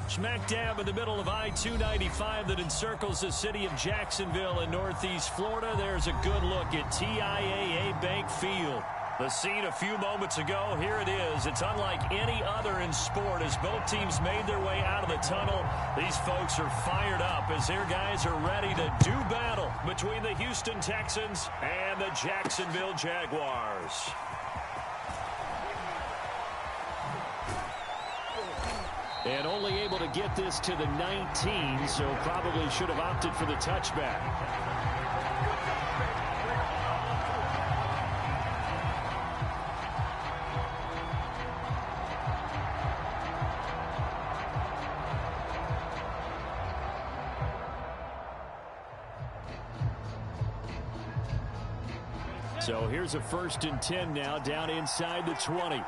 Smack dab in the middle of I-295 that encircles the city of Jacksonville in northeast Florida. There's a good look at TIAA Bank Field. The scene a few moments ago, here it is. It's unlike any other in sport as both teams made their way out of the tunnel. These folks are fired up as their guys are ready to do battle between the Houston Texans and the Jacksonville Jaguars. And only able to get this to the 19, so probably should have opted for the touchback. So here's a 1st and 10 now, down inside the 20.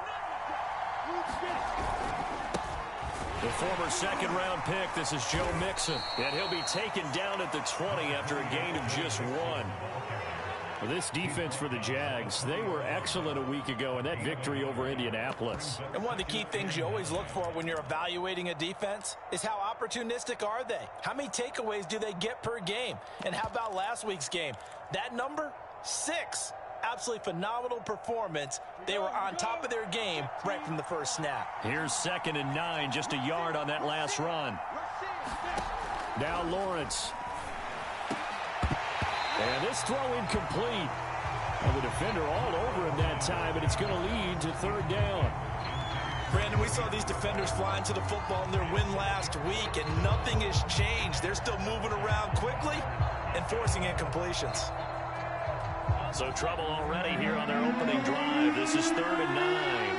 The former second-round pick, this is Joe Mixon. And he'll be taken down at the 20 after a gain of just 1. Well, this defense for the Jags, they were excellent a week ago in that victory over Indianapolis. And one of the key things you always look for when you're evaluating a defense is how opportunistic are they? How many takeaways do they get per game? And how about last week's game? That number, 6. Absolutely phenomenal performance. They were on top of their game right from the first snap. Here's 2nd and 9, just a yard on that last run. Now Lawrence. And this throw incomplete. And the defender all over him that time, and it's going to lead to 3rd down. Brandon, we saw these defenders flying to the football in their win last week, and nothing has changed. They're still moving around quickly and forcing incompletions. So trouble already here on their opening drive. This is 3rd and 9.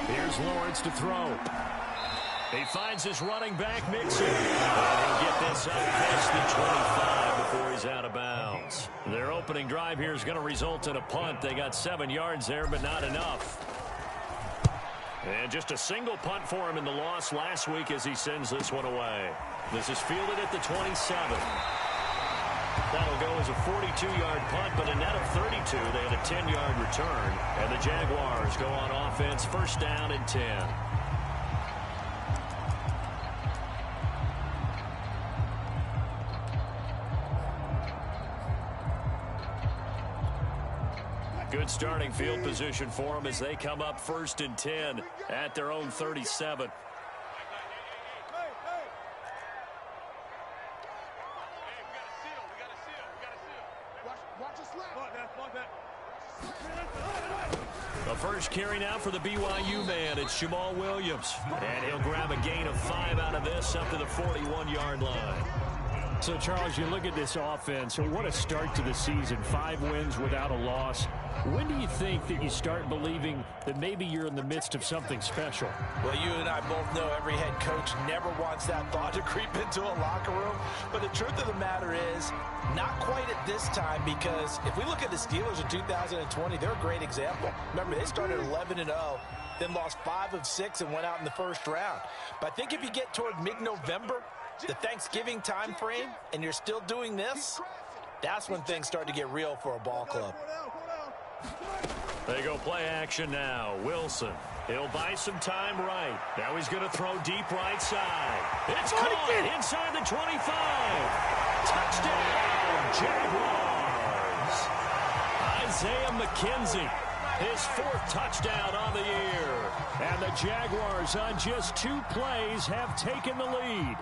Here's Lawrence to throw. He finds his running back, Mixon. And he'll get this up past the 25 before he's out of bounds. Their opening drive here is going to result in a punt. They got 7 yards there, but not enough. And just a single punt for him in the loss last week as he sends this one away. This is fielded at the 27. That'll go as a 42-yard punt, but a net of 32. They had a 10-yard return. And the Jaguars go on offense, 1st down and 10. Good starting field position for them as they come up 1st and 10 at their own 37. The first carry now for the BYU man. It's Jamal Williams. And he'll grab a gain of 5 out of this up to the 41-yard line. So, Charles, you look at this offense, what a start to the season. 5 wins without a loss. When do you think that you start believing that maybe you're in the midst of something special? Well, you and I both know every head coach never wants that thought to creep into a locker room. But the truth of the matter is, not quite at this time, because if we look at the Steelers in 2020, they're a great example. Remember, they started 11-0, then lost 5 of 6 and went out in the first round. But I think if you get toward mid-November, the Thanksgiving time frame, and you're still doing this, that's when things start to get real for a ball club. They go play action now. Wilson. He'll buy some time right. Now he's going to throw deep right side. It's caught inside the 25. Touchdown, Jaguars. Isaiah McKenzie, his 4th touchdown on the year. And the Jaguars on just 2 plays have taken the lead.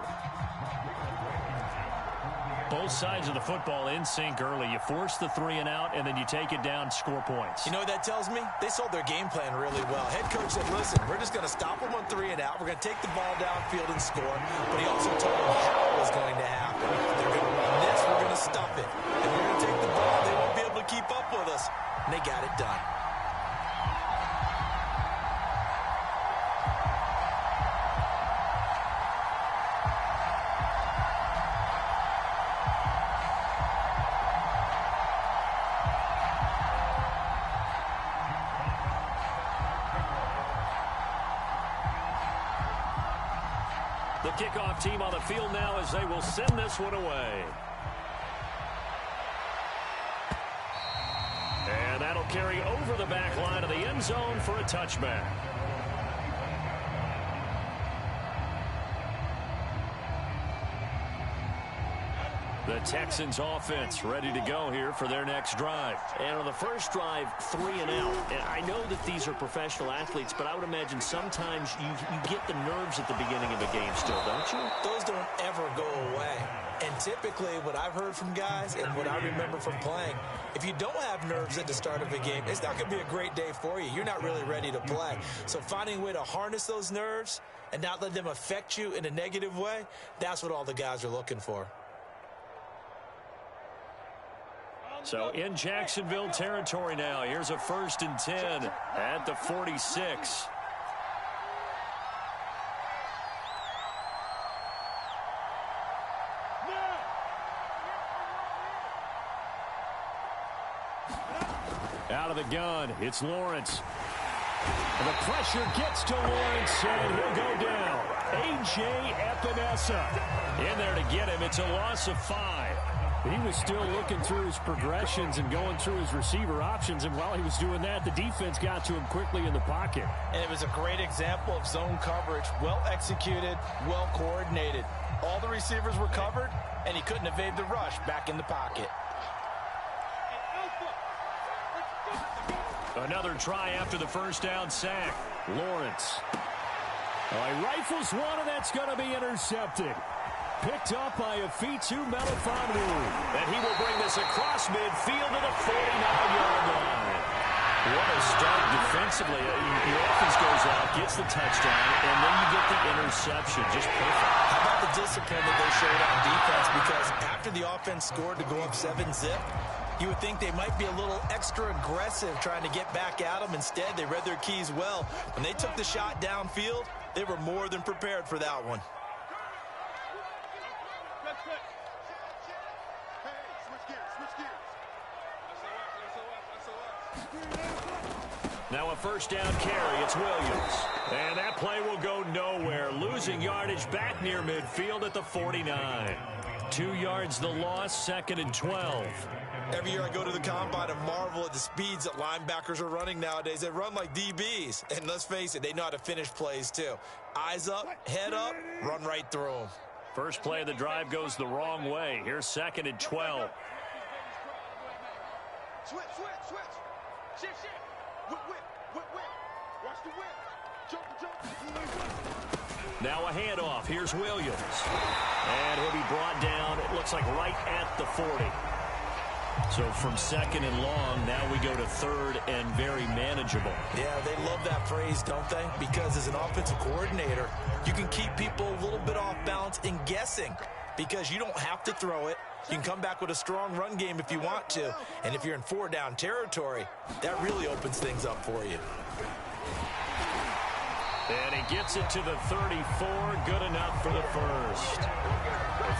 Both sides of the football in sync early. You force the 3 and out, and then you take it down, score points. You know what that tells me? They sold their game plan really well. Head coach said, listen, we're just going to stop them on 3 and out. We're going to take the ball downfield and score. But he also told them how it was going to happen. They're going to run this. We're going to stop it. And we're going to take the ball. They won't be able to keep up with us. And they got it done. The kickoff team on the field now as they will send this one away. carry over the back line of the end zone for a touchback. The Texans offense ready to go here for their next drive. And on the first drive, 3 and out. And I know that these are professional athletes, but I would imagine sometimes you get the nerves at the beginning of a game still, don't you? Those don't ever go away. And typically what I've heard from guys and what I remember from playing, if you don't have nerves at the start of a game, it's not going to be a great day for you. You're not really ready to play. So finding a way to harness those nerves and not let them affect you in a negative way, that's what all the guys are looking for. So in Jacksonville territory now. Here's a 1st and 10 at the 46. Out of the gun, it's Lawrence. And the pressure gets to Lawrence, and he'll go down. A.J. Epinesa in there to get him. It's a loss of 5. He was still looking through his progressions and going through his receiver options, and while he was doing that, the defense got to him quickly in the pocket. And it was a great example of zone coverage, well executed, well coordinated. All the receivers were covered, and he couldn't evade the rush back in the pocket. Another try after the first down sack. Lawrence. He rifles one, and that's going to be intercepted. Picked up by Afitu Melifonwu. And he will bring this across midfield to the 49-yard line. What a start defensively. Your offense goes out, gets the touchdown, and then you get the interception. Just perfect. How about the discipline that they showed on defense? Because after the offense scored to go up 7-zip, you would think they might be a little extra aggressive trying to get back at them. Instead, they read their keys well. When they took the shot downfield, they were more than prepared for that one. Now a first down carry. It's Williams. And that play will go nowhere. Losing yardage back near midfield at the 49. 2 yards the loss, 2nd and 12. Every year I go to the combine and marvel at the speeds that linebackers are running nowadays. They run like DBs. And let's face it, they know how to finish plays too. Eyes up, head up, run right through them. First play of the drive goes the wrong way. Here's 2nd and 12. Switch. Shift. Whip. Watch the whip. Jump. Now a handoff. Here's Williams. And he'll be brought down, it looks like right at the 40. So from 2nd and long, now we go to 3rd and very manageable. Yeah, they love that phrase, don't they? Because as an offensive coordinator, you can keep people a little bit off balance and guessing. Because you don't have to throw it. You can come back with a strong run game if you want to. And if you're in 4-down territory, that really opens things up for you. And he gets it to the 34. Good enough for the first.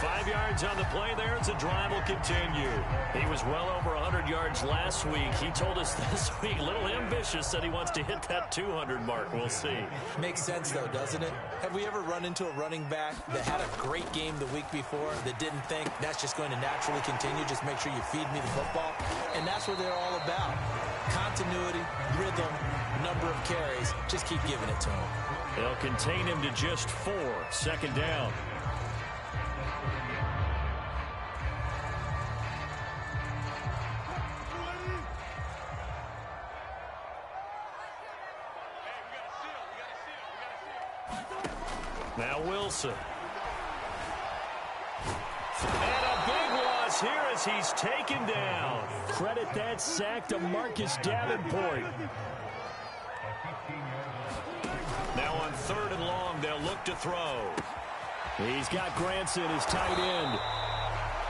5 yards on the play there as the drive will continue. He was well over 100 yards last week. He told us this week, a little ambitious, that he wants to hit that 200 mark. We'll see. Makes sense, though, doesn't it? Have we ever run into a running back that had a great game the week before that didn't think that's just going to naturally continue? Just make sure you feed me the football. And that's what they're all about. Continuity, rhythm, number of carries. Just keep giving it to him. They'll contain him to just 4. 2nd down. Now Wilson. And a big loss here as he's taken down. Credit that sack to Marcus Davenport. Now on 3rd and long, they'll look to throw. He's got Granson, his tight end.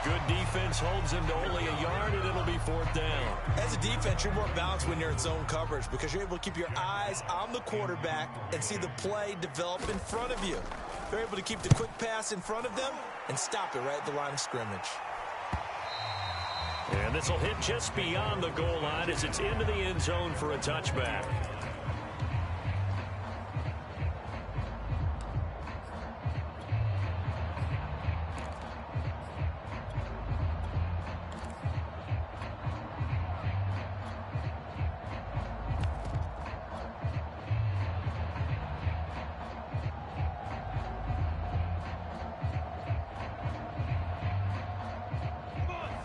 Good defense holds him to only a yard, and it'll be 4th down. As a defense, you're more balanced when you're in zone coverage because you're able to keep your eyes on the quarterback and see the play develop in front of you. They're able to keep the quick pass in front of them and stop it right at the line of scrimmage. And this will hit just beyond the goal line as it's into the end zone for a touchback.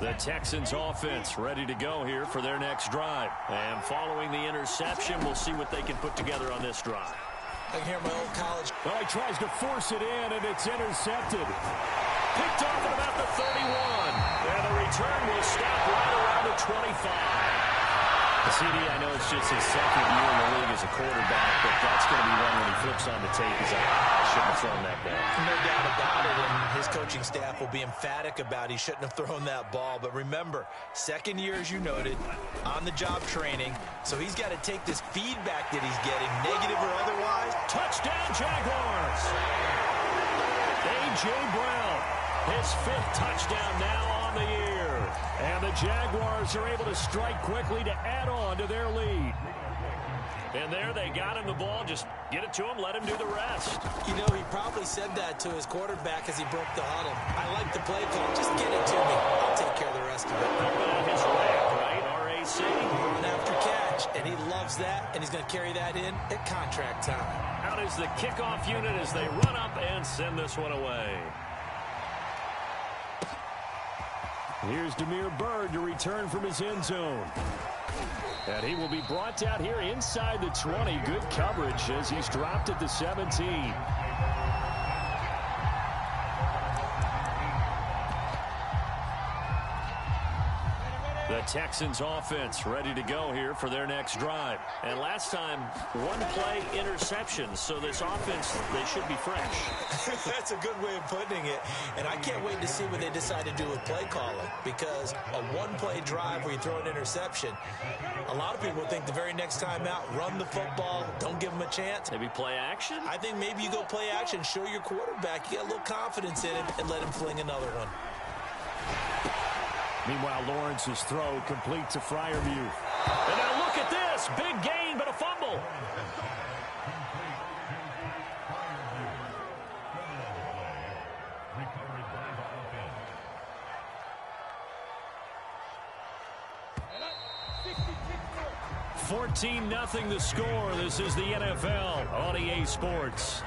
The Texans offense ready to go here for their next drive. And following the interception, we'll see what they can put together on this drive. I can hear my old college. Well, he tries to force it in, and it's intercepted. Picked off at about the 31. And the return will stop right around the 25. CD, I know it's just his second year in the league as a quarterback, but that's going to be one when he flips on the tape. He's like, I shouldn't have thrown that ball. No doubt about it, and his coaching staff will be emphatic about he shouldn't have thrown that ball. But remember, second year, as you noted, on-the-job training, so he's got to take this feedback that he's getting, negative or otherwise. Touchdown, Jaguars! A.J. Brown, his 5th touchdown now on the year. And the Jaguars are able to strike quickly to add on to their lead. And there they got him the ball. Just get it to him, let him do the rest. You know, he probably said that to his quarterback as he broke the huddle. I like the play call. Just get it to me. I'll take care of the rest of it. His rank, right? RAC. Run after catch. And he loves that. And he's going to carry that in at contract time. Out is the kickoff unit as they run up and send this one away. Here's Damiere Byrd to return from his end zone. And he will be brought down here inside the 20. Good coverage as he's dropped at the 17. The Texans offense ready to go here for their next drive. And last time, one play interception. So this offense, they should be fresh. That's a good way of putting it. And I can't wait to see what they decide to do with play calling. Because a one-play drive where you throw an interception, a lot of people think the very next time out, run the football, don't give them a chance. Maybe play action? I think maybe you go play action, show your quarterback you got a little confidence in him, and let him fling another one. Meanwhile, Lawrence's throw complete to Freiermuth. And now look at this. Big gain, but a fumble. $14-0 the score. This is the NFL on EA Sports.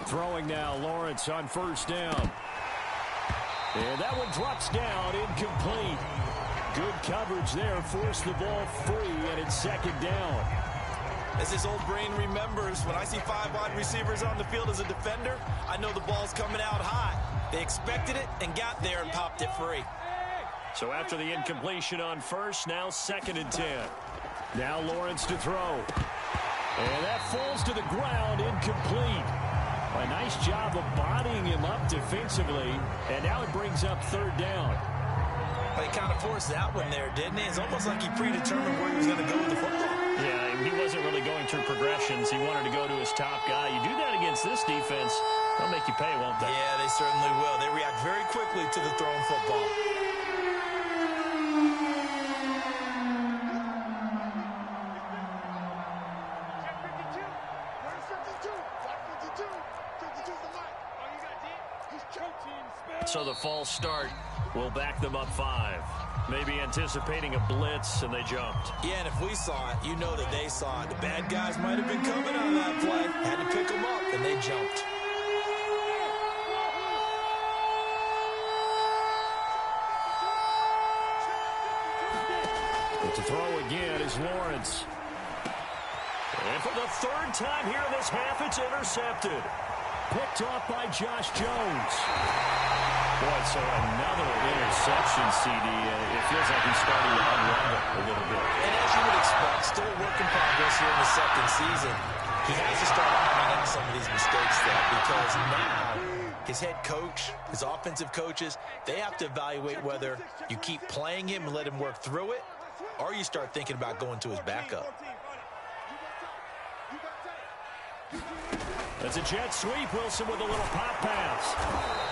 Throwing now, Lawrence on first down. And that one drops down, incomplete. Good coverage there, forced the ball free, and it's second down. As his old brain remembers, when I see 5 wide receivers on the field as a defender, I know the ball's coming out high. They expected it and got there and popped it free. So after the incompletion on first, now 2nd and 10. Now Lawrence to throw. And that falls to the ground, incomplete. A nice job of bodying him up defensively, and now it brings up 3rd down. Well, he kind of forced that one there, didn't he? It's almost like he predetermined where he was going to go with the football. Yeah, he wasn't really going through progressions. He wanted to go to his top guy. You do that against this defense, they'll make you pay, won't they? Yeah, they certainly will. They react very quickly to the thrown football. So the false start will back them up 5. Maybe anticipating a blitz, and they jumped. Yeah, and if we saw it, you know that they saw it. The bad guys might have been coming on that play. Had to pick them up, and they jumped. But to throw again is Lawrence. And for the 3rd time here in this half, it's intercepted. Picked off by Josh Jones. Boy, so another interception, CD. It feels like he's starting to unravel a little bit. And as you would expect, still a work in progress here in the 2nd season. He has to start owning some of these mistakes, though, because now his head coach, his offensive coaches, they have to evaluate whether you keep playing him and let him work through it, or you start thinking about going to his backup. It's a jet sweep. Wilson with a little pop pass.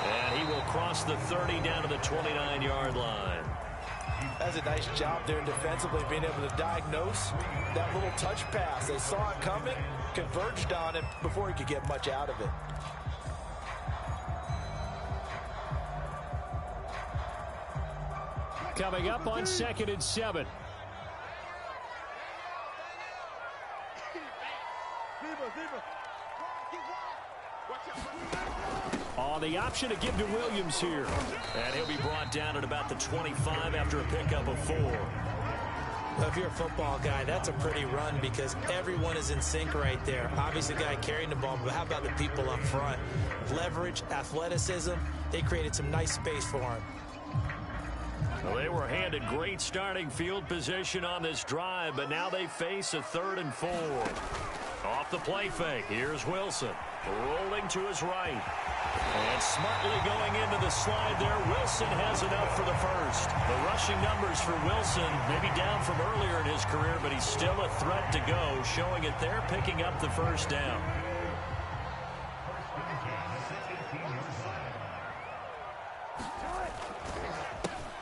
And he will cross the 30 down to the 29-yard line. That's a nice job there defensively, being able to diagnose that little touch pass. They saw it coming, converged on it before he could get much out of it. Coming up on 2nd and 7. The option to give to Williams here. And he'll be brought down at about the 25 after a pickup of 4. Well, if you're a football guy, that's a pretty run because everyone is in sync right there. Obviously, the guy carrying the ball, but how about the people up front? Leverage, athleticism, they created some nice space for him. Well, they were handed great starting field position on this drive, but now they face a 3rd and 4. Off the play fake, here's Wilson. Rolling to his right. And smartly going into the slide there, Wilson has enough for the first. The rushing numbers for Wilson may be down from earlier in his career, but he's still a threat to go, showing it there, picking up the first down.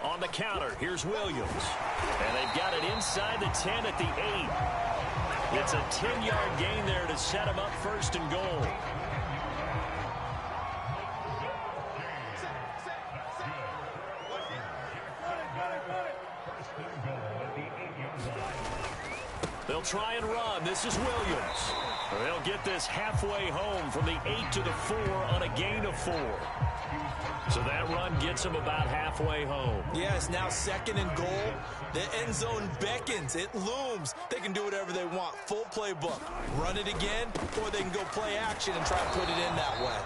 On the counter, here's Williams. And they've got it inside the 10 at the 8. It's a 10-yard gain there to set him up 1st and goal. They'll try and run. This is Williams. They'll get this halfway home from the 8 to the 4 on a gain of 4. So that run gets them about halfway home. Yeah, it's now 2nd and goal. The end zone beckons. It looms. They can do whatever they want. Full playbook. Run it again, or they can go play action and try to put it in that way.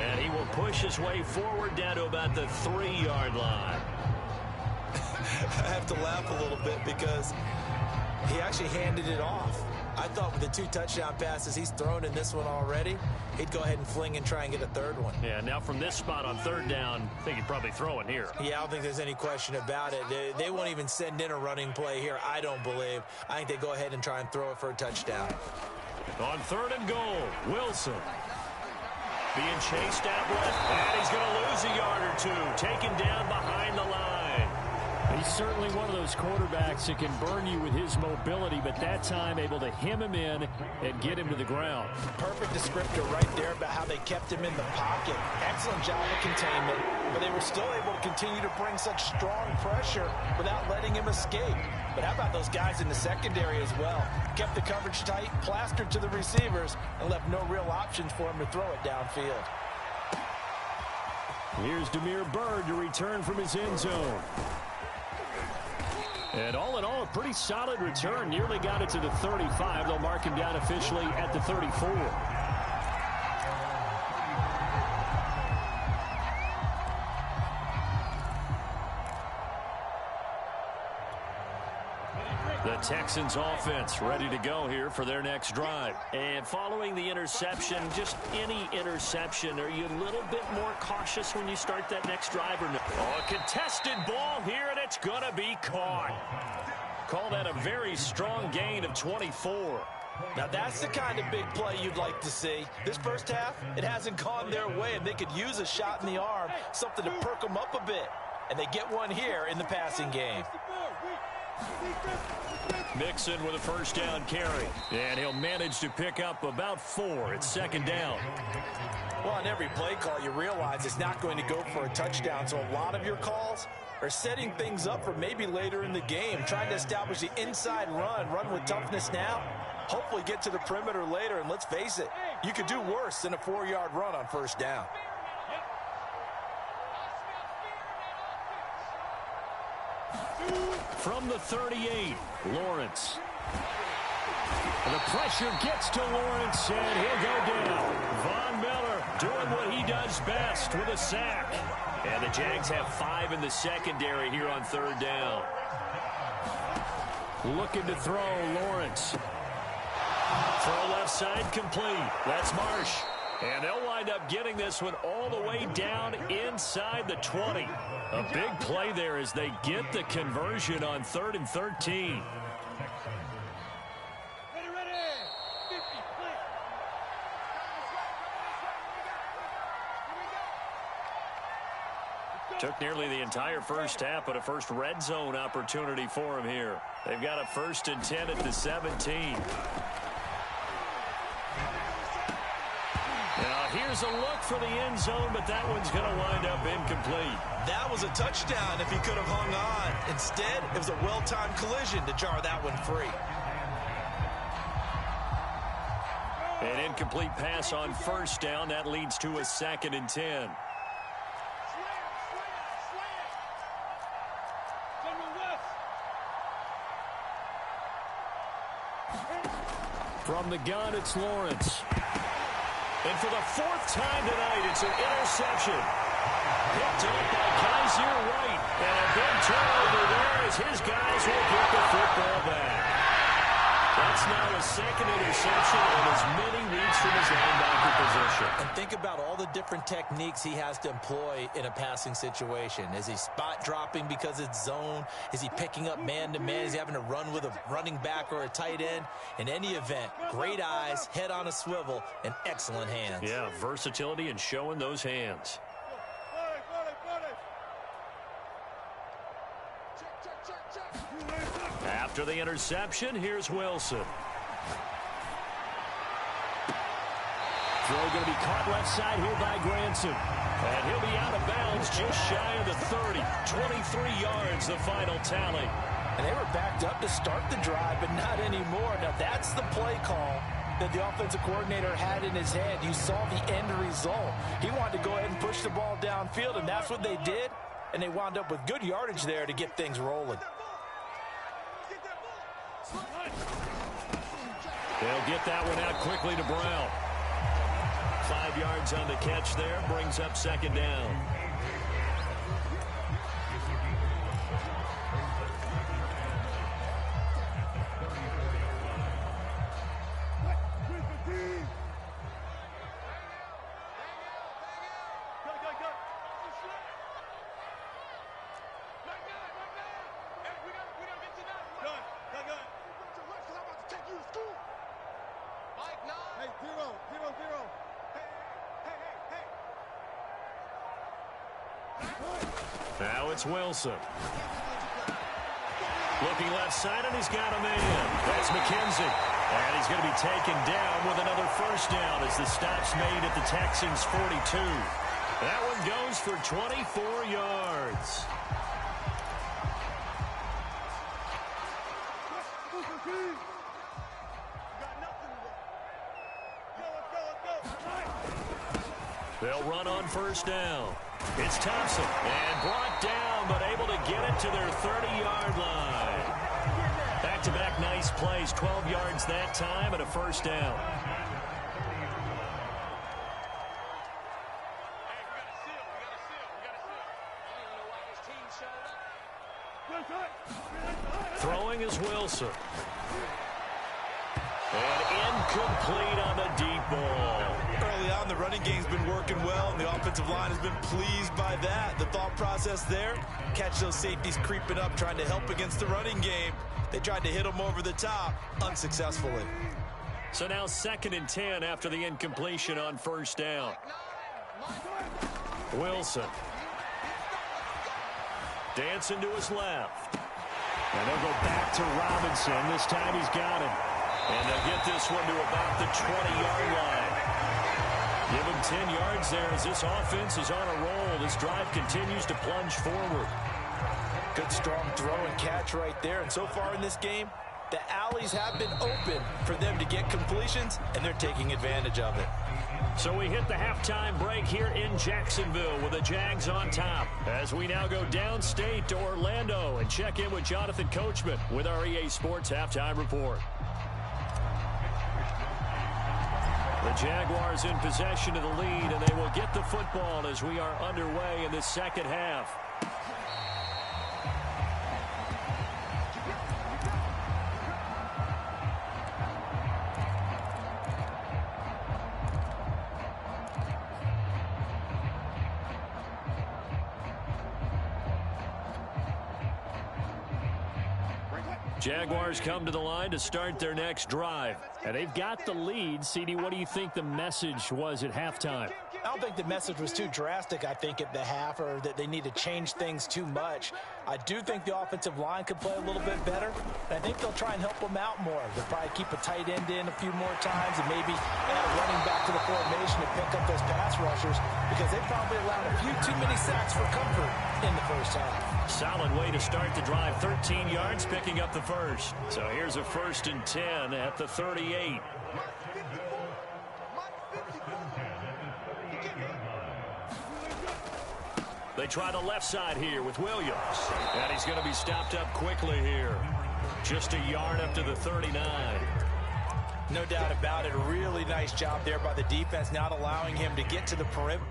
And he will push his way forward down to about the 3-yard line. I have to laugh a little bit because he actually handed it off. I thought with the 2 touchdown passes he's thrown in this one already, he'd go ahead and fling and try and get a 3rd one. Yeah, now from this spot on 3rd down, I think he'd probably throw it here. Yeah, I don't think there's any question about it. They won't even send in a running play here, I don't believe. I think they go ahead and try and throw it for a touchdown. On 3rd and goal, Wilson. Being chased out left, and he's going to lose a yard or 2, taken down behind the line. He's certainly one of those quarterbacks that can burn you with his mobility, but that time able to hem him in and get him to the ground. Perfect descriptor right there about how they kept him in the pocket. Excellent job of containment, but they were still able to continue to bring such strong pressure without letting him escape. But how about those guys in the secondary as well? Kept the coverage tight, plastered to the receivers, and left no real options for him to throw it downfield. Here's Damiere Byrd to return from his end zone. And all in all, a pretty solid return. Nearly got it to the 35. They'll mark him down officially at the 34. The Texans offense ready to go here for their next drive. And following the interception, just any interception, are you a little bit more cautious when you start that next drive or no? Oh, a contested ball here, and it's going to be caught. Call that a very strong gain of 24. Now that's the kind of big play you'd like to see. This first half, it hasn't gone their way, and they could use a shot in the arm, something to perk them up a bit. And they get one here in the passing game. Mixon with a first down carry. And he'll manage to pick up about 4. It's 2nd down. Well, on every play call, you realize it's not going to go for a touchdown. So a lot of your calls are setting things up for maybe later in the game, trying to establish the inside run with toughness now. Hopefully get to the perimeter later, and let's face it, you could do worse than a 4-yard run on first down. From the 38, Lawrence. The pressure gets to Lawrence, and he'll go down. Von Miller doing what he does best with a sack. And the Jags have 5 in the secondary here on 3rd down. Looking to throw, Lawrence. Throw left side complete. That's Marsh. And they'll wind up getting this one all the way down inside the 20. A big play there as they get the conversion on 3rd and 13. Took nearly the entire first half, but a first red zone opportunity for him here. They've got a 1st and 10 at the 17. Now here's a look for the end zone, but that one's going to wind up incomplete. That was a touchdown if he could have hung on. Instead, it was a well-timed collision to jar that one free. An incomplete pass on first down. That leads to a 2nd and 10. From the gun, it's Lawrence. And for the 4th time tonight, it's an interception. Picked up by Kaiser White. And a big turnover there as his guys will get the football back. That's now a 2nd interception and as many reads from his linebacker position. And think about all the different techniques he has to employ in a passing situation. Is he spot dropping because it's zone? Is he picking up man-to-man? Is he having to run with a running back or a tight end? In any event, great eyes, head on a swivel, and excellent hands. Yeah, versatility and showing those hands. After the interception, here's Wilson. Throw going to be caught left side here by Granson. And he'll be out of bounds just shy of the 30. 23 yards, the final tally. And they were backed up to start the drive, but not anymore. Now, that's the play call that the offensive coordinator had in his head. You saw the end result. He wanted to go ahead and push the ball downfield, and that's what they did. And they wound up with good yardage there to get things rolling. They'll get that one out quickly to Brown. 5 yards on the catch there, brings up 2nd down. Now it's Wilson. Looking left side, and he's got a man. That's McKenzie. And he's going to be taken down with another 1st down as the stop's made at the Texans' 42. That one goes for 24 yards. They'll run on 1st down. It's Thompson, and brought down, but able to get it to their 30-yard line. Back-to-back nice plays, 12 yards that time, and a 1st down. Throwing is Wilson. And incomplete on the deep ball. Early on, the running game's been working well, and the offensive line has been pleased by that. The thought process there, catch those safeties creeping up, trying to help against the running game. They tried to hit them over the top, unsuccessfully. So now 2nd and 10 after the incompletion on 1st down. Wilson. Dancing to his left. And they'll go back to Robinson. This time he's got him. And they'll get this one to about the 20-yard line. Give him 10 yards there as this offense is on a roll. This drive continues to plunge forward. Good, strong throw and catch right there. And so far in this game, the alleys have been open for them to get completions, and they're taking advantage of it. So we hit the halftime break here in Jacksonville with the Jags on top. As we now go downstate to Orlando and check in with Jonathan Coachman with our EA Sports Halftime Report. The Jaguars in possession of the lead, and they will get the football as we are underway in the 2nd half. Jaguars come to the line to start their next drive. And they've got the lead. CD, what do you think the message was at halftime? I don't think the message was too drastic, I think, at the half, or that they need to change things too much. I do think the offensive line could play a little bit better, and I think they'll try and help them out more. They'll probably keep a tight end in a few more times and maybe add a running back to the formation to pick up those pass rushers, because they probably allowed a few too many sacks for comfort in the 1st half. Solid way to start the drive. 13 yards, picking up the 1st. So here's a 1st and 10 at the 38. They try the left side here with Williams. And he's going to be stopped up quickly here. Just a yard up to the 39. No doubt about it. A really nice job there by the defense, not allowing him to get to the perimeter.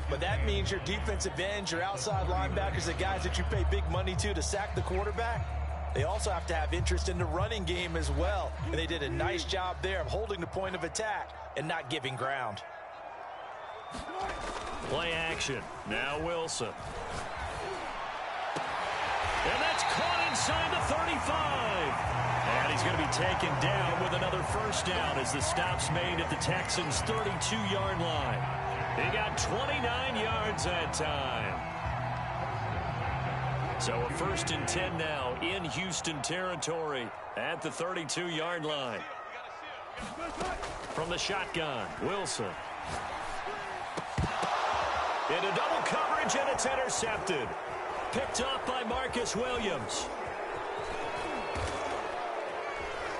But that means your defensive ends, your outside linebackers, the guys that you pay big money to sack the quarterback, they also have to have interest in the running game as well. And they did a nice job there of holding the point of attack and not giving ground. Play action. Now Wilson. And that's caught inside the 35. And he's going to be taken down with another first down as the stop's made at the Texans' 32-yard line. He got 29 yards that time. So a 1st and 10 now in Houston territory at the 32-yard line. From the shotgun, Wilson. Into double coverage, and it's intercepted. Picked off by Marcus Williams.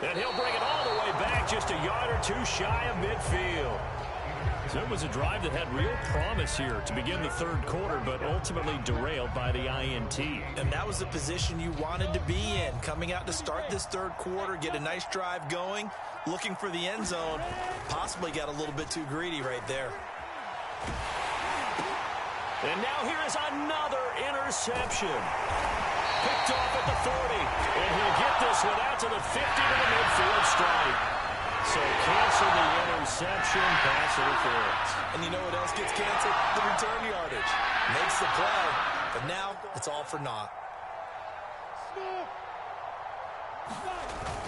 And he'll bring it all the way back, just a yard or two shy of midfield. So it was a drive that had real promise here to begin the third quarter, but ultimately derailed by the INT. And that was the position you wanted to be in, coming out to start this third quarter, get a nice drive going, looking for the end zone. Possibly got a little bit too greedy right there. And now here is another interception. Picked off at the 40. And he'll get this one out to the 50 to the midfield stripe. So cancel the interception, pass interference. And you know what else gets canceled? The return yardage. Makes the play, but now it's all for naught.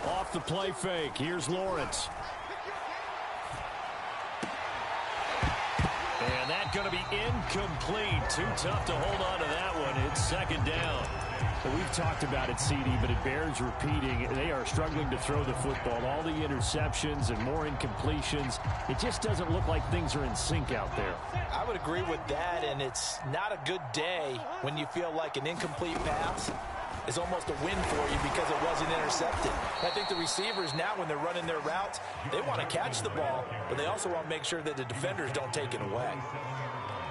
Off the play fake. Here's Lawrence. And that's going to be incomplete. Too tough to hold on to that one. It's second down. Well, we've talked about it, CD, but it bears repeating. They are struggling to throw the football. All the interceptions and more incompletions. It just doesn't look like things are in sync out there. I would agree with that, and it's not a good day when you feel like an incomplete pass is almost a win for you because it wasn't intercepted. I think the receivers now, when they're running their routes, they want to catch the ball, but they also want to make sure that the defenders don't take it away.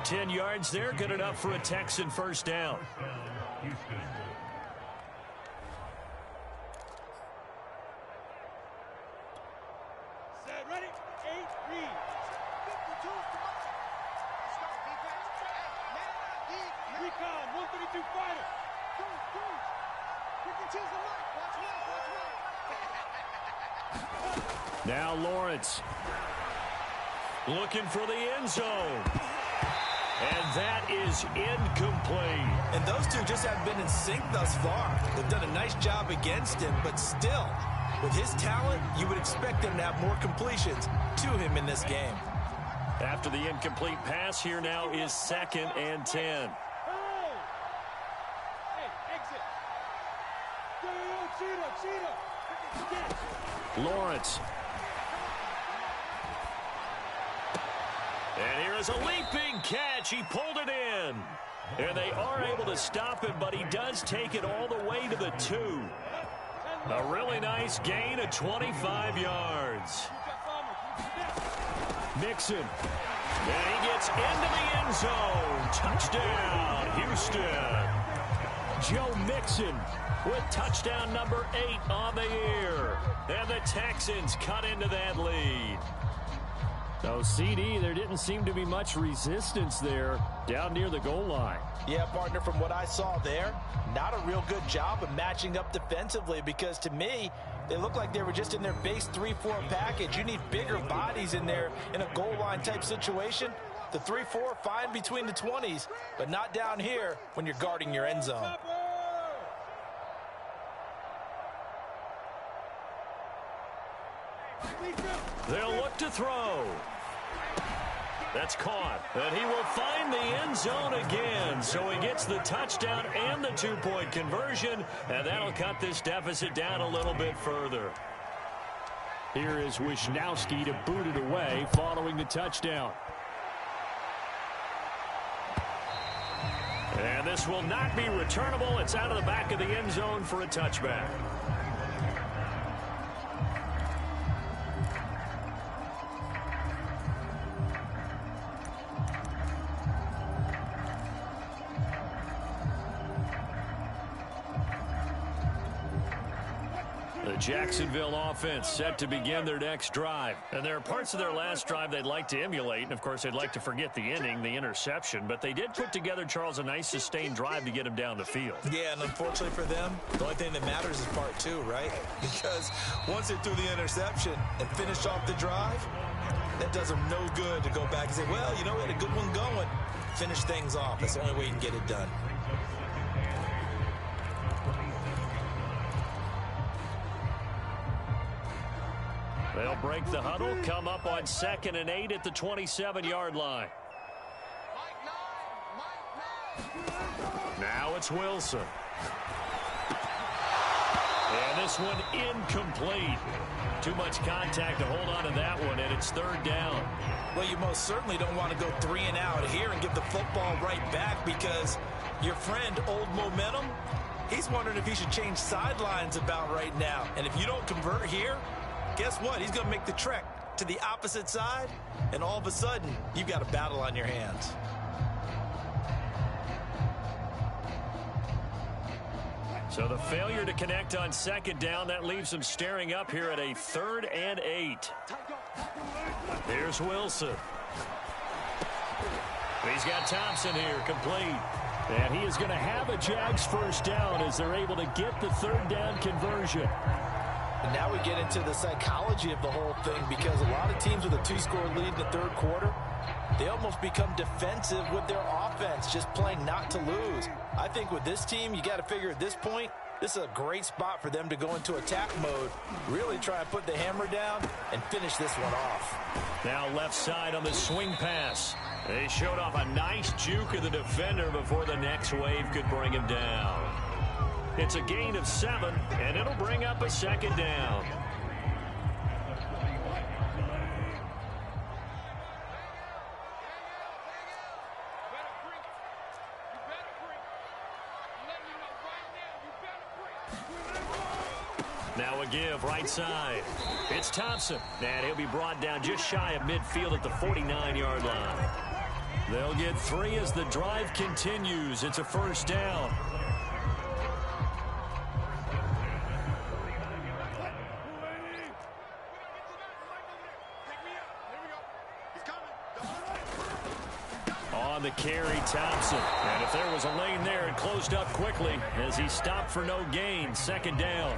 10 yards there, good enough for a Texan first down. Now Lawrence. Looking for the end zone. And that is incomplete. And those two just haven't been in sync thus far. They've done a nice job against him, but still, with his talent, you would expect him to have more completions to him in this game. After the incomplete pass, here now is 2nd and 10. Lawrence. And here is a leaping catch. He pulled it in. And they are able to stop him, but he does take it all the way to the 2. A really nice gain of 25 yards. Mixon. And he gets into the end zone. Touchdown, Houston. Joe Mixon with touchdown number 8 on the year. And the Texans cut into that lead. So, CD, there didn't seem to be much resistance there down near the goal line. Yeah, partner, from what I saw there, not a real good job of matching up defensively because, to me, they looked like they were just in their base 3-4 package. You need bigger bodies in there in a goal line type situation. The 3-4, fine between the 20s, but not down here when you're guarding your end zone. They'll look to throw. That's caught. And he will find the end zone again. So he gets the touchdown and the 2-point conversion. And that'll cut this deficit down a little bit further. Here is Wisnowski to boot it away following the touchdown. And this will not be returnable. It's out of the back of the end zone for a touchback. The Jacksonville offense set to begin their next drive. And there are parts of their last drive they'd like to emulate. And, of course, they'd like to forget the inning, the interception. But they did put together, Charles, a nice sustained drive to get him down the field. Yeah, and unfortunately for them, the only thing that matters is part two, right? Because once they threw the interception and finished off the drive, that does them no good to go back and say, well, you know, we had a good one going. Finish things off. That's the only way you can get it done. They'll break the huddle, come up on 2nd and 8 at the 27-yard line. Now it's Wilson. And this one incomplete. Too much contact to hold on to that one, and it's 3rd down. Well, you most certainly don't want to go 3 and out here and get the football right back because your friend, Old Momentum, he's wondering if he should change sidelines about right now. And if you don't convert here, guess what? He's going to make the trek to the opposite side, and all of a sudden, you've got a battle on your hands. So the failure to connect on 2nd down, that leaves him staring up here at a 3rd and 8. Here's Wilson. He's got Thompson here, complete. And he is going to have a Jags first down as they're able to get the 3rd down conversion. And now we get into the psychology of the whole thing because a lot of teams with a 2-score lead in the 3rd quarter, they almost become defensive with their offense, just playing not to lose. I think with this team, you got to figure at this point, this is a great spot for them to go into attack mode, really try and put the hammer down and finish this one off. Now left side on the swing pass. They showed off a nice juke of the defender before the next wave could bring him down. It's a gain of 7, and it'll bring up a 2nd down. Now a give right side. It's Thompson, and he'll be brought down just shy of midfield at the 49-yard line. They'll get 3 as the drive continues. It's a 1st down. On the carry, Thompson. And if there was a lane there, it closed up quickly as he stopped for no gain. 2nd down.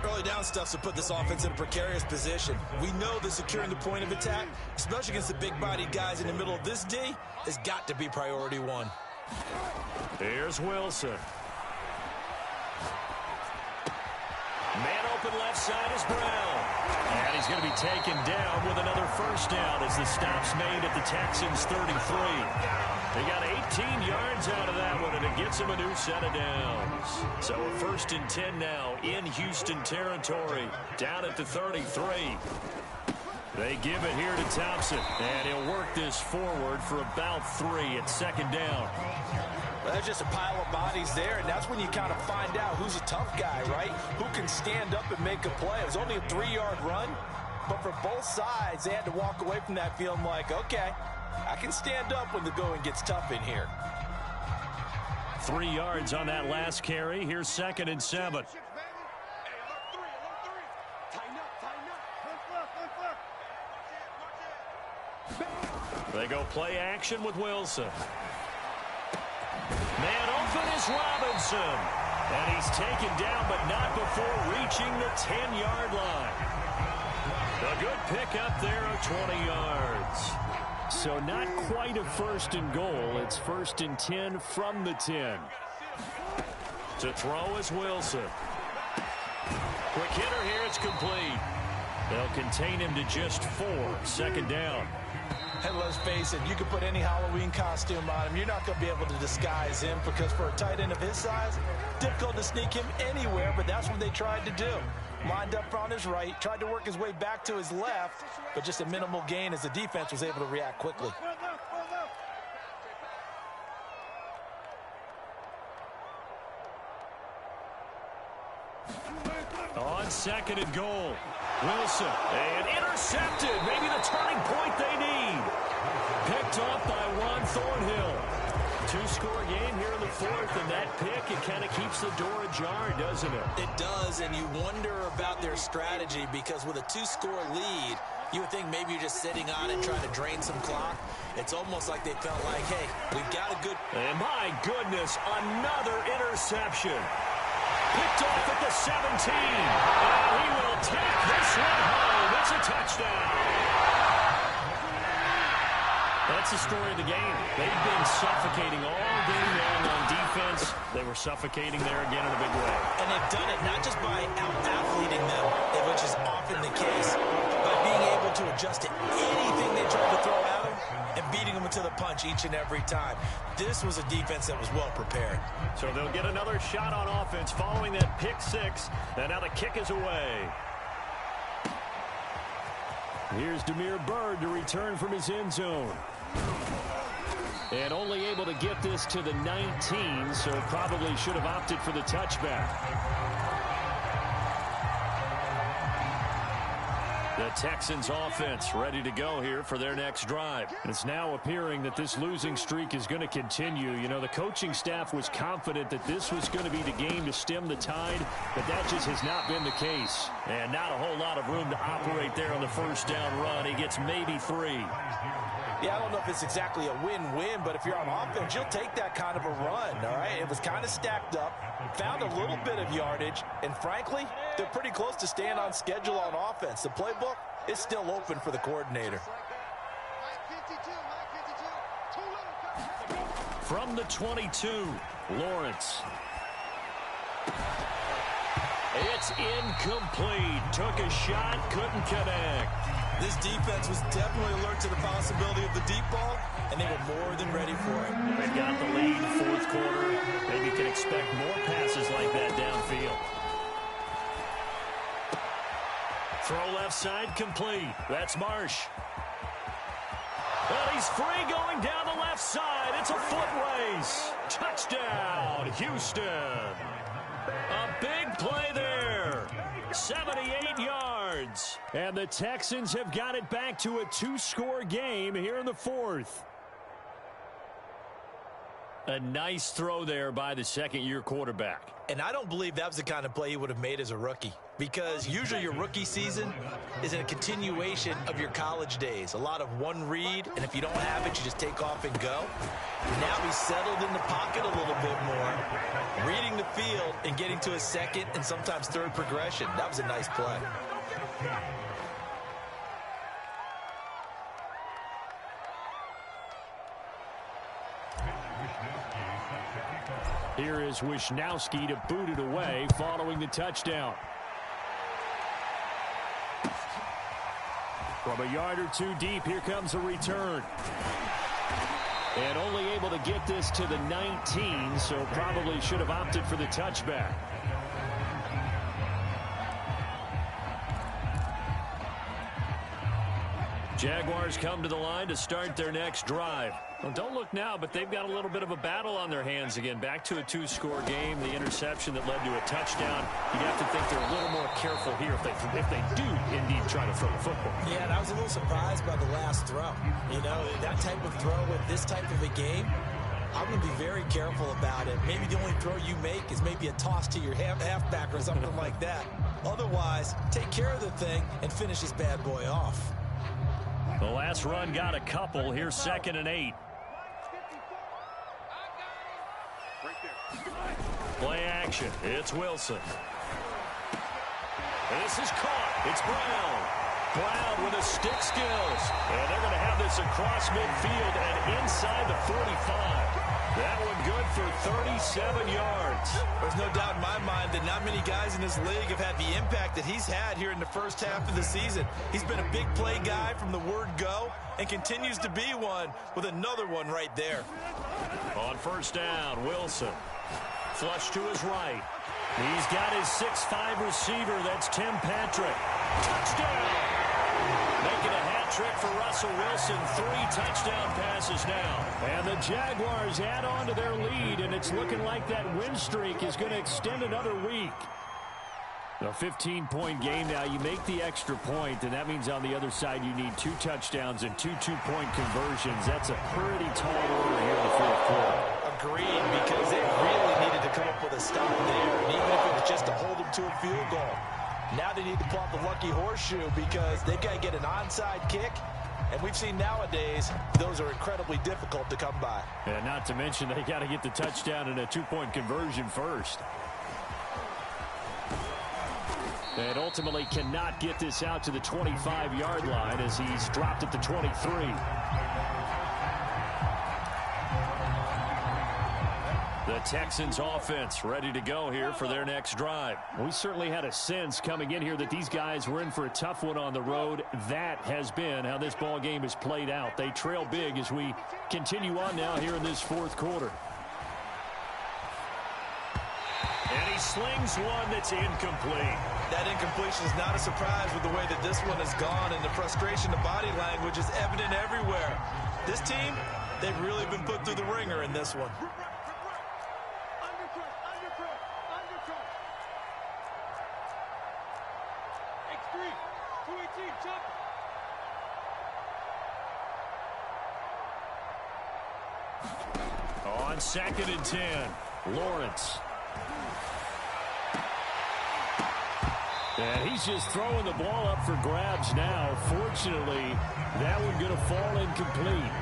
Early down stuff to put this offense in a precarious position. We know that securing the point of attack, especially against the big-bodied guys in the middle of this D, has got to be priority 1. Here's Wilson. Man open left side is Brown. And he's going to be taken down with another 1st down as the stop's made at the Texans' 33. They got 18 yards out of that one, and it gets them a new set of downs. So a 1st and 10 now in Houston territory, down at the 33. They give it here to Thompson, and he'll work this forward for about 3 at 2nd down. Well, there's just a pile of bodies there, and that's when you kind of find out who's a tough guy, right? Who can stand up and make a play. It was only a 3-yard run, but for both sides, they had to walk away from that feeling like, okay, I can stand up when the going gets tough in here. 3 yards on that last carry. Here's 2nd and 7. They go play action with Wilson. Man open is Robinson. And he's taken down, but not before reaching the 10-yard line. A good pickup there of 20 yards. So not quite a 1st and goal. It's 1st and 10 from the 10. To throw is Wilson. Quick hitter here, it's complete. They'll contain him to just 4. 2nd down. And let's face it, you can put any Halloween costume on him. You're not going to be able to disguise him because for a tight end of his size, difficult to sneak him anywhere, but that's what they tried to do. Lined up on his right, tried to work his way back to his left, but just a minimal gain as the defense was able to react quickly. On second and goal, Wilson. And intercepted. Maybe the turning point they need. Picked off by Juan Thornhill. Two-score game here in the fourth, and that pick, it kind of keeps the door ajar, doesn't it? It does, and you wonder about their strategy because with a two-score lead, you would think maybe you're just sitting on it trying to drain some clock. It's almost like they felt like, hey, we've got a good... And my goodness, another interception. Picked off at the 17. And he will take this one home. It's a touchdown. That's the story of the game. They've been suffocating all game long on defense. They were suffocating there again in a big way. And they've done it not just by out-athleting them, which is often the case, but being able to adjust to anything they try to throw at them and beating them to the punch each and every time. This was a defense that was well prepared. So they'll get another shot on offense following that pick six. And now the kick is away. Here's Damiere Byrd to return from his end zone. And only able to get this to the 19, so probably should have opted for the touchback. The Texans offense ready to go here for their next drive. It's now appearing that this losing streak is going to continue. You know, the coaching staff was confident that this was going to be the game to stem the tide, but that just has not been the case. And not a whole lot of room to operate there on the first down run. He gets maybe 3. Yeah, I don't know if it's exactly a win-win, but if you're on offense, you'll take that kind of a run, all right? It was kind of stacked up, found a little bit of yardage, and frankly, they're pretty close to staying on schedule on offense. The playbook is still open for the coordinator. From the 22, Lawrence. It's incomplete. Took a shot, couldn't connect. This defense was definitely alert to the possibility of the deep ball, and they were more than ready for it. They've got the lead, fourth quarter. Maybe you can expect more passes like that downfield. Throw left side complete. That's Marsh. Well, he's free going down the left side. It's a foot race. Touchdown, Houston. A big play there. 78 yards. And the Texans have got it back to a 2-score game here in the fourth. A nice throw there by the second-year quarterback. And I don't believe that was the kind of play he would have made as a rookie, because usually your rookie season is in a continuation of your college days. A lot of one read, and if you don't have it, you just take off and go. Now he's settled in the pocket a little bit more, reading the field and getting to a second and sometimes third progression. That was a nice play. Here is Wisnowski to boot it away following the touchdown. From a yard or two deep, here comes a return. And only able to get this to the 19, so probably should have opted for the touchback. Jaguars come to the line to start their next drive. Well, don't look now, but they've got a little bit of a battle on their hands again. Back to a 2-score game. The interception that led to a touchdown. You'd have to think they're a little more careful here if they do indeed try to throw the football. Yeah, and I was a little surprised by the last throw. You know, that type of throw with this type of a game, I'm going to be very careful about it. Maybe the only throw you make is maybe a toss to your halfback or something like that. Otherwise, take care of the thing and finish this bad boy off. The last run got a couple. Here's 2nd and 8. Play action. It's Wilson. This is caught. It's Brown. Brown with his stick skills. And they're going to have this across midfield and inside the 45. That one good for 37 yards. There's no doubt in my mind that not many guys in this league have had the impact that he's had here in the first half of the season. He's been a big play guy from the word go and continues to be one with another one right there. On first down, Wilson. Flush to his right. He's got his 6'5" receiver. That's Tim Patrick. Touchdown! Making a hat trick for Russell Wilson. 3 touchdown passes now. And the Jaguars add on to their lead, and it's looking like that win streak is going to extend another week. A 15-point game now. You make the extra point, and that means on the other side you need 2 touchdowns and 2 two-point conversions. That's a pretty tall order here in the fourth quarter. Agreed, because they really needed to come up with a stop there. And even if it was just to hold them to a field goal, now they need to pull out the lucky horseshoe because they've got to get an onside kick. And we've seen nowadays those are incredibly difficult to come by. And not to mention they got to get the touchdown and a 2-point conversion first. And ultimately cannot get this out to the 25-yard line as he's dropped at the 23. The Texans offense ready to go here for their next drive. We certainly had a sense coming in here that these guys were in for a tough one on the road. That has been how this ball game has played out. They trail big as we continue on now here in this fourth quarter. And he slings one that's incomplete. That incompletion is not a surprise with the way that this one has gone, and the frustration, the body language is evident everywhere. This team, they've really been put through the ringer in this one. On 2nd and 10, Lawrence. And he's just throwing the ball up for grabs now. Fortunately, that one going to fall incomplete.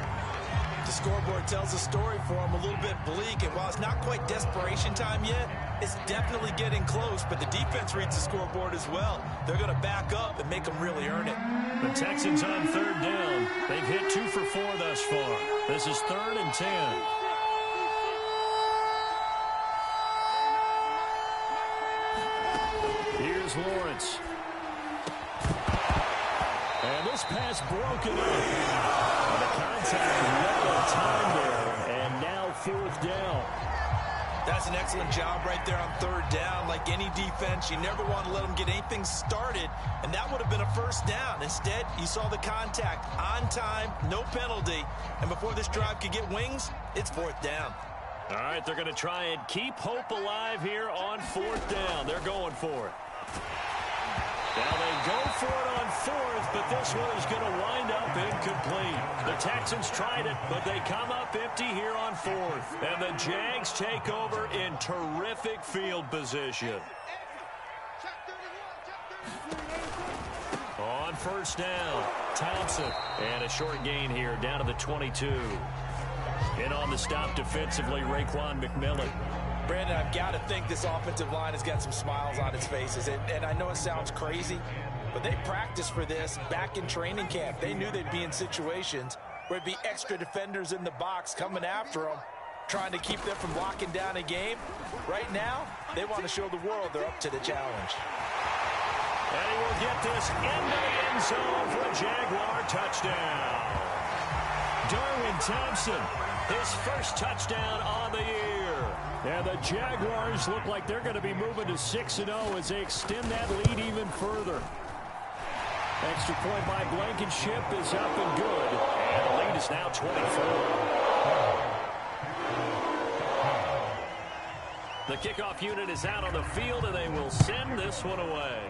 The scoreboard tells a story for him, a little bit bleak, and while it's not quite desperation time yet, it's definitely getting close, but the defense reads the scoreboard as well. They're going to back up and make them really earn it. The Texans on 3rd down. They've hit 2 for 4 thus far. This is 3rd and 10. Here's Lawrence. And this pass broken up. The contact right on time there. And now 4th down. That's an excellent job right there on 3rd down. Like any defense, you never want to let them get anything started, and that would have been a 1st down. Instead, you saw the contact on time, no penalty, and before this drive could get wings, it's 4th down. All right, they're going to try and keep hope alive here on 4th down. They're going for it. Now they go for it on 4th, but this one is going to wind up incomplete. The Texans tried it, but they come up empty here on 4th. And the Jags take over in terrific field position. On 1st down, Thompson. And a short gain here down to the 22. In on the stop defensively, Raekwon McMillan. Brandon, I've got to think this offensive line has got some smiles on its faces. And I know it sounds crazy, but they practiced for this back in training camp. They knew they'd be in situations where it'd be extra defenders in the box coming after them, trying to keep them from locking down a game. Right now, they want to show the world they're up to the challenge. And he will get this into the end zone for a Jaguar touchdown. Darwin Thompson, his first touchdown on the year. And the Jaguars look like they're going to be moving to 6-0 as they extend that lead even further. Extra point by Blankenship is up and good. And the lead is now 24. The kickoff unit is out on the field, and they will send this one away.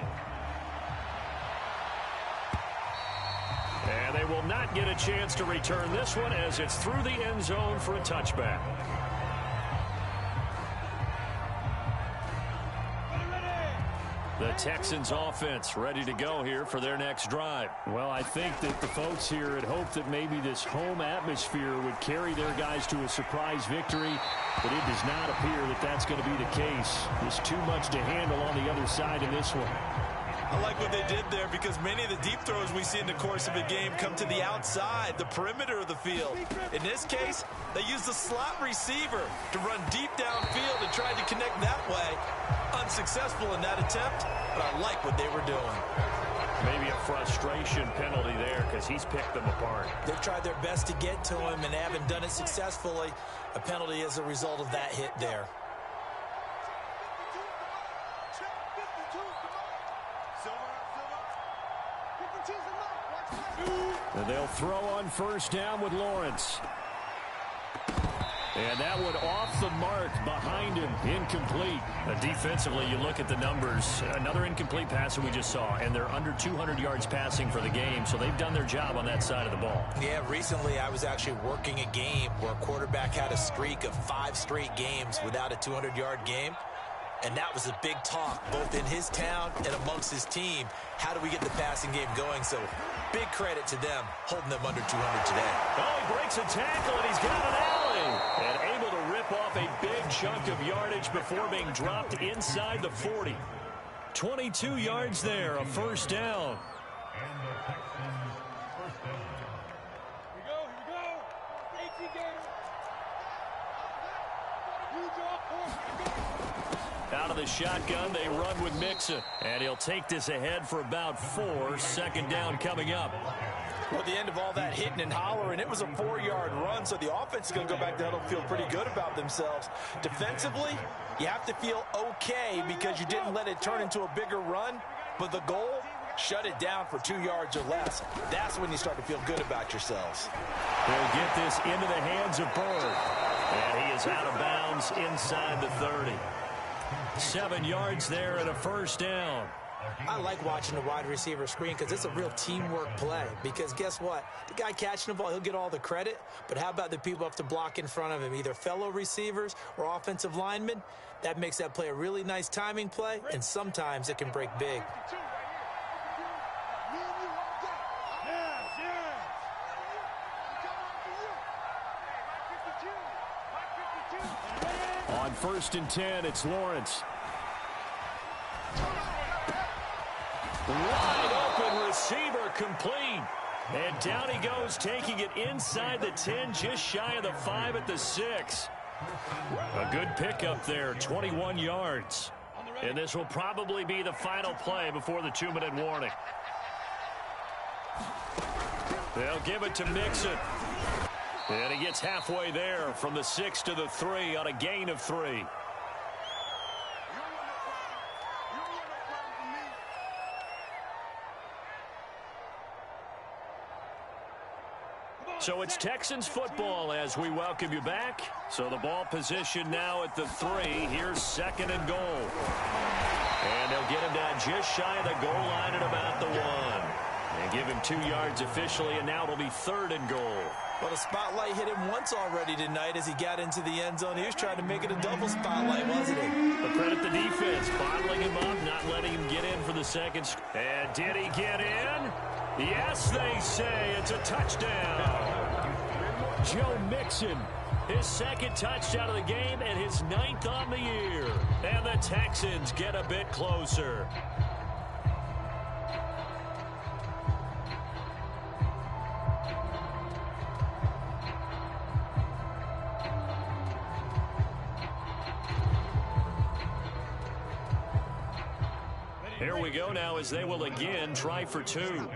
And they will not get a chance to return this one as it's through the end zone for a touchback. The Texans offense ready to go here for their next drive. Well, I think that the folks here had hoped that maybe this home atmosphere would carry their guys to a surprise victory, but it does not appear that that's going to be the case. There's too much to handle on the other side in this one. I like what they did there because many of the deep throws we see in the course of a game come to the outside, the perimeter of the field. In this case, they used the slot receiver to run deep downfield and tried to connect that way. Unsuccessful in that attempt, but I like what they were doing. Maybe a frustration penalty there because he's picked them apart. They've tried their best to get to him and haven't done it successfully. A penalty as a result of that hit there. And they'll throw on 1st down with Lawrence. And that one off the mark behind him, incomplete. Defensively, you look at the numbers. Another incomplete pass that we just saw, and they're under 200 yards passing for the game, so they've done their job on that side of the ball. Yeah, recently I was actually working a game where a quarterback had a streak of 5 straight games without a 200-yard game. And that was a big talk, both in his town and amongst his team. How do we get the passing game going? So big credit to them, holding them under 200 today. Oh, he breaks a tackle, and he's got an alley. And able to rip off a big chunk of yardage before being dropped inside the 40. 22 yards there, a first down. Here we go. 18 games. Use your force. Out of the shotgun, they run with Mixon. And he'll take this ahead for about 4. Second down coming up. Well, at the end of all that hitting and hollering, it was a 4-yard run, so the offense is going to go back down and feel pretty good about themselves. Defensively, you have to feel okay because you didn't let it turn into a bigger run, but the goal, shut it down for 2 yards or less. That's when you start to feel good about yourselves. They'll get this into the hands of Bird. And he is out of bounds inside the 30. 7 yards there and a first down. I like watching the wide receiver screen because it's a real teamwork play. Because guess what? The guy catching the ball, he'll get all the credit. But how about the people have to block in front of him, either fellow receivers or offensive linemen? That makes that play a really nice timing play, and sometimes it can break big. On 1st and 10, it's Lawrence. Wide open receiver complete. And down he goes, taking it inside the 10, just shy of the 5 at the 6. A good pickup there, 21 yards. And this will probably be the final play before the 2-minute warning. They'll give it to Mixon. And he gets halfway there from the 6 to the 3 on a gain of 3. So it's Texans football as we welcome you back. So the ball position now at the 3. Here's 2nd and goal. And they'll get him down just shy of the goal line at about the 1. And give him 2 yards officially, and now it'll be 3rd and goal. Well, the spotlight hit him once already tonight as he got into the end zone. He was trying to make it a double spotlight, wasn't he? But credit the defense, bottling him up, not letting him get in for the second. And did he get in? Yes, they say it's a touchdown. Joe Mixon, his 2nd touchdown of the game and his 9th on the year. And the Texans get a bit closer. Here we go now as they will again try for 2.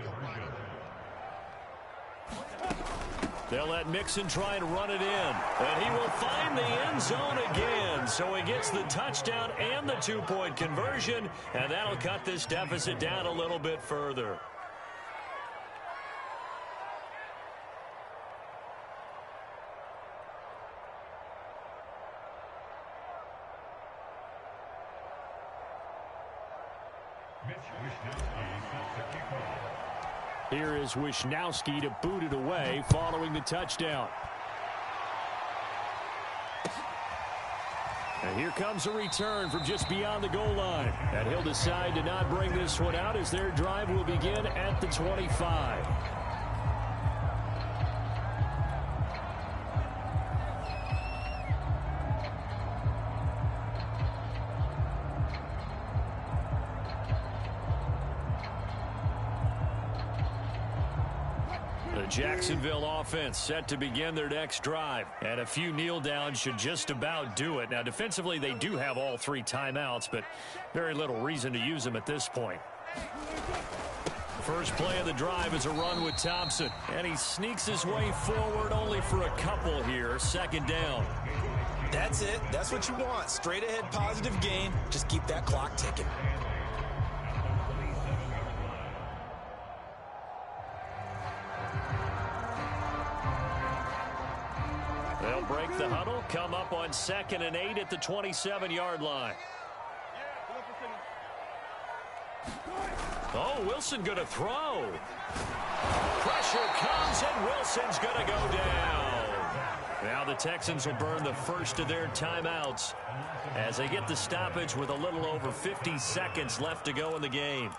They'll let Mixon try and run it in. And he will find the end zone again. So he gets the touchdown and the 2-point conversion. And that'll cut this deficit down a little bit further. Here is Wisnowski to boot it away following the touchdown. And here comes a return from just beyond the goal line. And he'll decide to not bring this one out as their drive will begin at the 25. The Jacksonville offense set to begin their next drive. And a few kneel downs should just about do it. Now, defensively, they do have all 3 timeouts, but very little reason to use them at this point. First play of the drive is a run with Thompson. And he sneaks his way forward only for a couple here. 2nd down. That's it. That's what you want. Straight ahead positive gain. Just keep that clock ticking. They'll break the huddle, come up on 2nd and 8 at the 27-yard line. Oh, Wilson going to throw. Pressure comes, and Wilson's going to go down. Now the Texans will burn the first of their timeouts as they get the stoppage with a little over 50 seconds left to go in the game.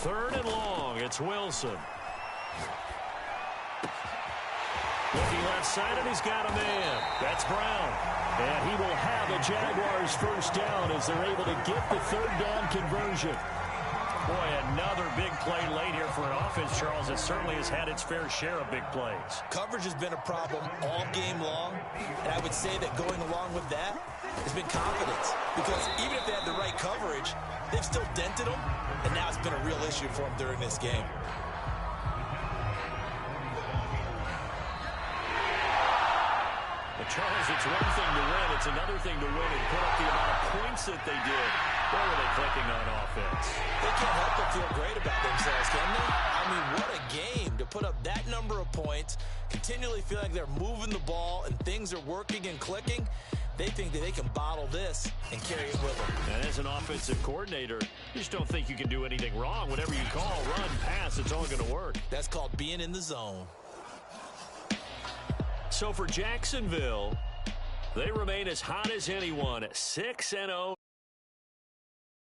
Third and long, it's Wilson. Looking left side, and he's got a man. That's Brown. And he will have a Jaguars first down as they're able to get the third down conversion. Boy, another big play late here for an offense, Charles, that certainly has had its fair share of big plays. Coverage has been a problem all game long, and I would say that going along with that has been confidence. Because even if they had the right coverage, they've still dented them, and now it's been a real issue for them during this game. But Charles, it's one thing to win. It's another thing to win and put up the amount of points that they did. Where were they clicking on offense? They can't help but feel great about themselves, can they? I mean, what a game to put up that number of points, continually feel like they're moving the ball and things are working and clicking. They think that they can bottle this and carry it with them. And as an offensive coordinator, you just don't think you can do anything wrong. Whatever you call, run, pass, it's all going to work. That's called being in the zone. So for Jacksonville, they remain as hot as anyone, 6-0.